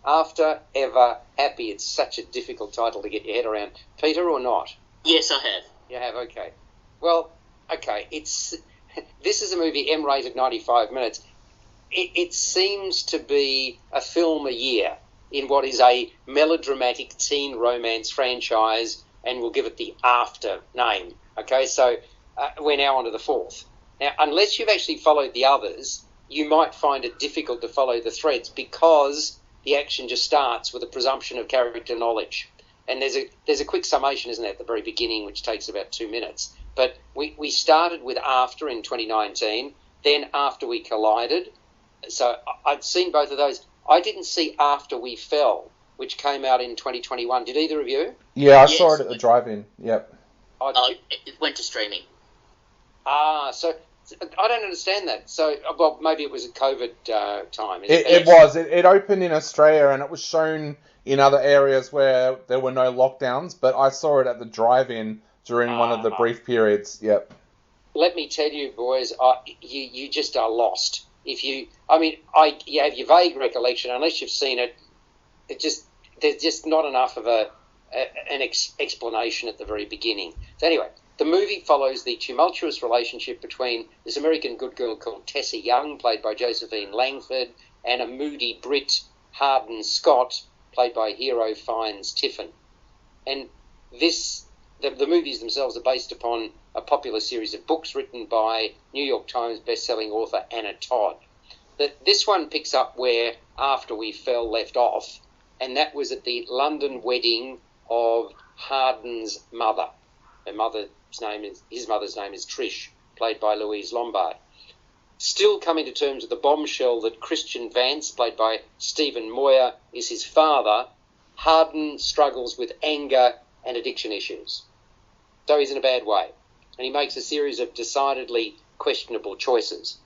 After Ever Happy. It's such a difficult title to get your head around. Peter, or not? Yes, I have. You have, okay. Well, okay, this is a movie M-rated 95 minutes. It seems to be a film a year in what is a melodramatic teen romance franchise, and we'll give it the After name. Okay, so we're now on to the fourth. Now, unless you've actually followed the others, you might find it difficult to follow the threads because the action just starts with a presumption of character knowledge. And there's a quick summation, isn't there, at the very beginning, which takes about 2 minutes. But we started with After in 2019, then After We Collided. So I'd seen both of those. I didn't see After We Fell, which came out in 2021. Did either of you? Yeah, I saw it at the drive-in. Yep. It went to streaming. So I don't understand that. So, well, maybe it was a COVID time. It was. It opened in Australia and it was shown in other areas where there were no lockdowns, but I saw it at the drive-in during one of the brief periods. Yep. Let me tell you, boys, you just are lost. You have your vague recollection. Unless you've seen it, there's just not enough of an explanation at the very beginning. So anyway, the movie follows the tumultuous relationship between this American good girl called Tessa Young, played by Josephine Langford, and a moody Brit, Harden Scott, played by Hero Fiennes Tiffin. And the movies themselves are based upon a popular series of books written by New York Times best-selling author Anna Todd. This one picks up where After We Fell left off, and that was at the London wedding of Harden's mother. His mother's name is Trish, played by Louise Lombard. Still coming to terms with the bombshell that Christian Vance, played by Stephen Moyer, is his father, Harden struggles with anger and addiction issues. So he's in a bad way, and he makes a series of decidedly questionable choices.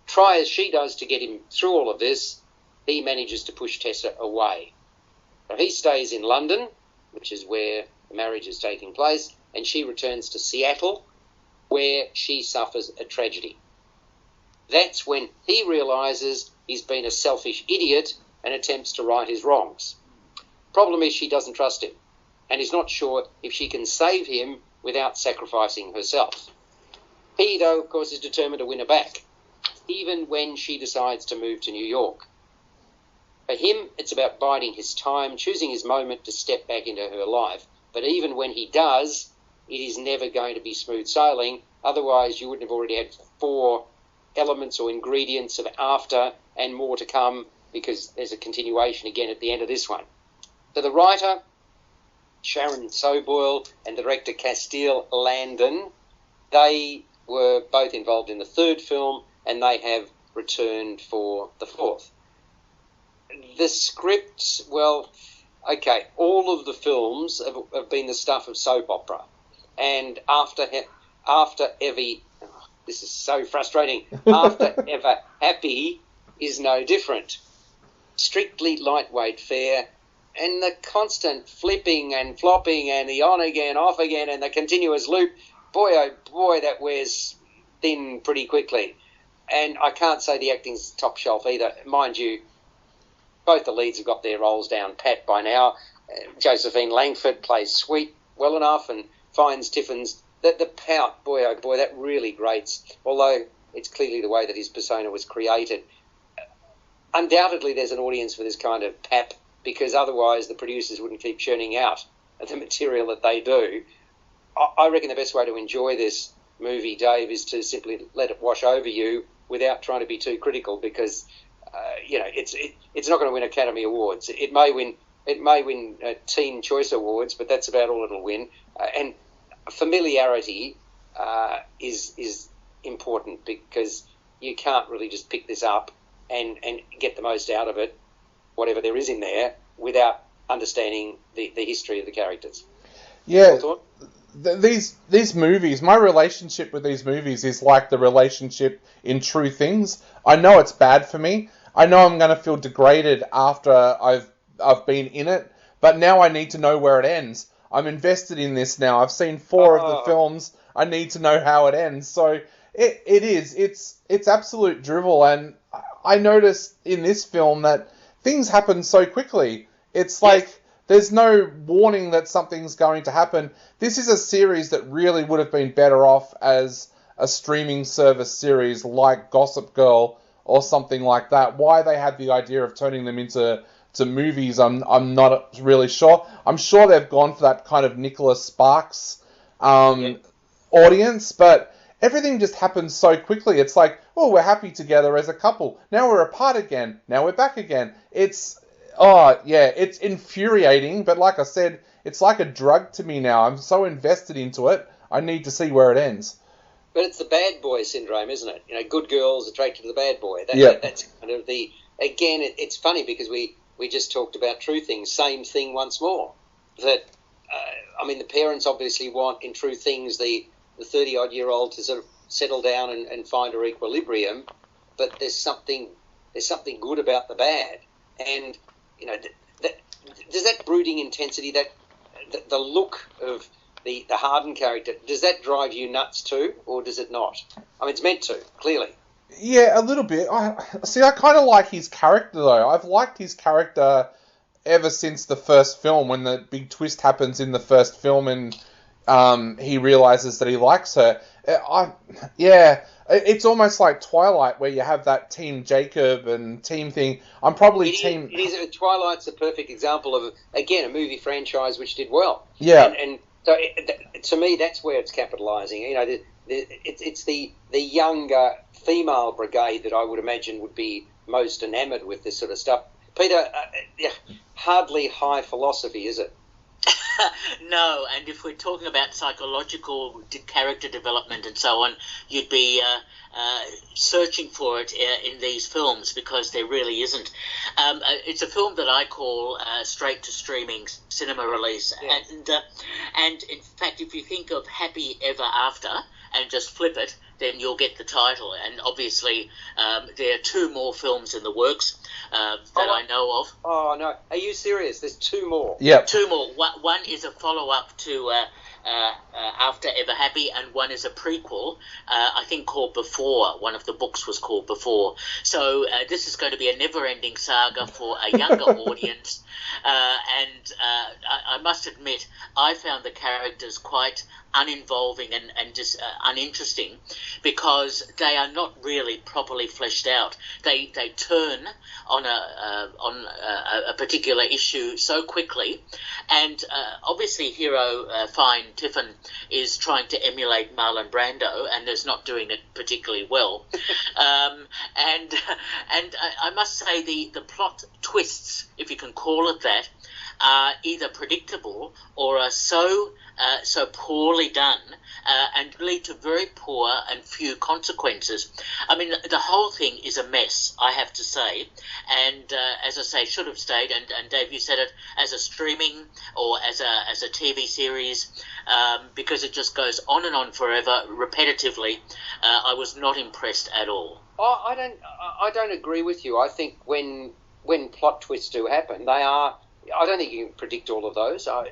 Try as she does to get him through all of this, he manages to push Tessa away. Now, he stays in London, which is where the marriage is taking place, and she returns to Seattle, where she suffers a tragedy. That's when he realises he's been a selfish idiot and attempts to right his wrongs. Problem is she doesn't trust him, and is not sure if she can save him without sacrificing herself. He, though, of course, is determined to win her back, even when she decides to move to New York. For him, it's about biding his time, choosing his moment to step back into her life. But even when he does, it is never going to be smooth sailing. Otherwise, you wouldn't have already had 4 elements or ingredients of After and more to come, because there's a continuation again at the end of this one. So the writer, Sharon Soboyle, and director Castile Landon, they were both involved in the third film, and they have returned for the fourth. The script, well, okay, all of the films have been the stuff of soap opera. And After this is so frustrating, After Ever Happy is no different. Strictly lightweight fare, and the constant flipping and flopping and the on again, off again, and the continuous loop, boy, oh boy, that wears thin pretty quickly. And I can't say the acting's top shelf either. Mind you, both the leads have got their roles down pat by now. Josephine Langford plays Sweet well enough, and Fiennes Tiffin's the pout, boy oh boy, that really grates. Although it's clearly the way that his persona was created. Undoubtedly, there's an audience for this kind of pap, because otherwise the producers wouldn't keep churning out the material that they do. I reckon the best way to enjoy this movie, Dave, is to simply let it wash over you without trying to be too critical, because it's not going to win Academy Awards. It may win Teen Choice Awards, but that's about all it'll win. And familiarity is important, because you can't really just pick this up and get the most out of it, whatever there is in there, without understanding the history of the characters. Yeah, these movies, my relationship with these movies is like the relationship in True Things. I know it's bad for me. I know I'm going to feel degraded after I've been in it, but now I need to know where it ends. I'm invested in this now. I've seen 4 of the films. I need to know how it ends. So it's absolute drivel. And I noticed in this film that things happen so quickly. It's like there's no warning that something's going to happen. This is a series that really would have been better off as a streaming service series like Gossip Girl or something like that. Why they had the idea of turning them into movies, I'm not really sure. I'm sure they've gone for that kind of Nicholas Sparks audience, but everything just happens so quickly. It's like, oh, we're happy together as a couple. Now we're apart again. Now we're back again. It's infuriating, but like I said, it's like a drug to me now. I'm so invested into it, I need to see where it ends. But it's the bad boy syndrome, isn't it? You know, good girls attracted to the bad boy. That's kind of the... Again, it's funny because we just talked about True Things. Same thing once more. That, the parents obviously want in True Things the 30-odd-year-old to sort of settle down and find her equilibrium, but there's something good about the bad. And, you know, does that brooding intensity, the look of the Harden character, does that drive you nuts too, or does it not? I mean, it's meant to, clearly. Yeah, a little bit. I kind of like his character, though. I've liked his character ever since the first film, when the big twist happens in the first film and he realizes that he likes her. It's almost like Twilight, where you have that Team Jacob and team thing. I'm probably team... Twilight's a perfect example of, again, a movie franchise which did well. Yeah. And so, to me, that's where it's capitalising. You know, it's the younger female brigade that I would imagine would be most enamoured with this sort of stuff. Peter, hardly high philosophy, is it? No, and if we're talking about psychological character development and so on, you'd be searching for it in these films, because there really isn't. It's a film that I call straight to streaming cinema release, and in fact, if you think of Happy Ever After and just flip it, then you'll get the title. And obviously, there are 2 more films in the works that I know of. Oh, no. Are you serious? There's 2 more? Yeah. 2 more. One is a follow-up to After Ever Happy, and one is a prequel, I think called Before. One of the books was called Before. So this is going to be a never-ending saga for a younger audience. And I must admit, I found the characters quite uninvolving and just uninteresting, because they are not really properly fleshed out. They turn on a particular issue so quickly, and obviously hero Fine Tiffin is trying to emulate Marlon Brando and is not doing it particularly well. And I must say the plot twists, if you can call it that, are either predictable or are so poorly done and lead to very poor and few consequences. I mean, the whole thing is a mess, I have to say. And as I say, should have stayed. And Dave, you said it, as a streaming or as a TV series, because it just goes on and on forever, repetitively. I was not impressed at all. I don't agree with you. I think when plot twists do happen, they are... I don't think you can predict all of those. I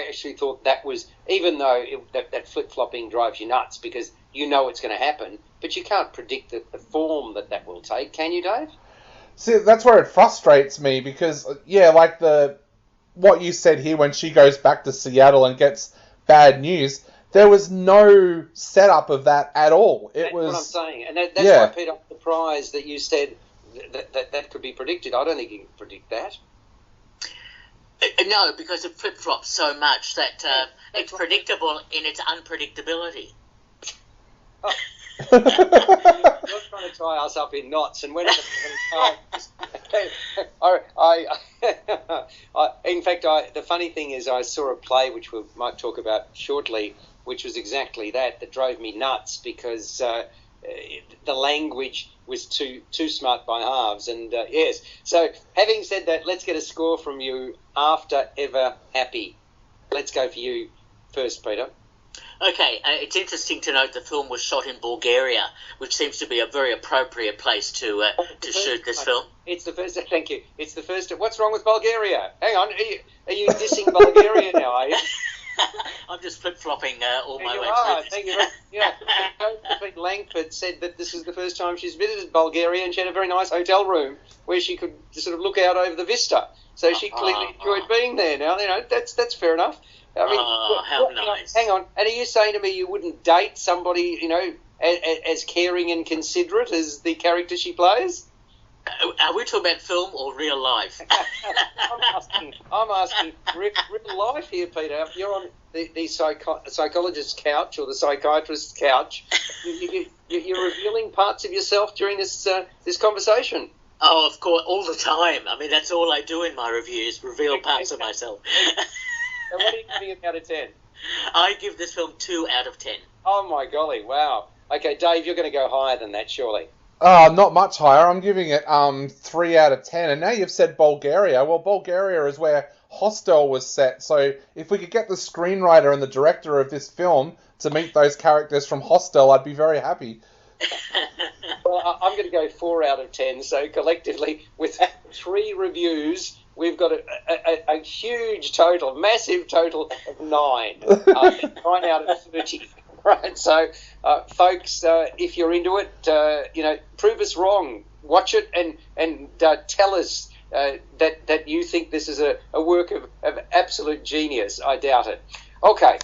actually thought that was, even though that flip-flopping drives you nuts because you know it's going to happen, but you can't predict the form that will take, can you, Dave? See, that's where it frustrates me because, like what you said here when she goes back to Seattle and gets bad news, there was no setup of that at all. That's what I'm saying. And that's why, Peter, I'm surprised that you said that could be predicted. I don't think you can predict that. No, because it flip-flops so much that it's predictable in its unpredictability. Oh. You're trying to tie us up in knots, and when it's in fact, the funny thing is I saw a play, which we might talk about shortly, which was exactly that drove me nuts because the language was too smart by halves. And yes, so having said that, let's get a score from you. After Ever Happy, let's go for you first, Peter. Okay, it's interesting to note the film was shot in Bulgaria, which seems to be a very appropriate place to shoot this film. It's the first. Thank you. It's the first. What's wrong with Bulgaria? Hang on, are you dissing Bulgaria now? Are you? I'm just flip-flopping all my You way are. through Thank this. you. Yeah, Josephine Langford said that this is the first time she's visited Bulgaria, and she had a very nice hotel room where she could sort of look out over the vista. So she clearly enjoyed being there. Now, that's fair enough. I mean, how nice. Hang on. And are you saying to me you wouldn't date somebody, as caring and considerate as the character she plays? Are we talking about film or real life? I'm asking real life here, Peter. You're on the psychologist's couch or the psychiatrist's couch. You're revealing parts of yourself during this conversation. Oh, of course, all the time. I mean, that's all I do in my reviews, reveal parts of myself. So what are you giving it out of 10? I give this film 2 out of 10. Oh, my golly, wow. Okay, Dave, you're going to go higher than that, surely. Not much higher. I'm giving it 3 out of 10. And now you've said Bulgaria. Well, Bulgaria is where Hostel was set. So if we could get the screenwriter and the director of this film to meet those characters from Hostel, I'd be very happy. Well, I'm going to go 4 out of 10. So collectively, with 3 reviews, we've got a huge total, massive total of 9. 9 out of 30. Right, so, folks, if you're into it, prove us wrong. Watch it and tell us that you think this is a work of absolute genius. I doubt it. Okay,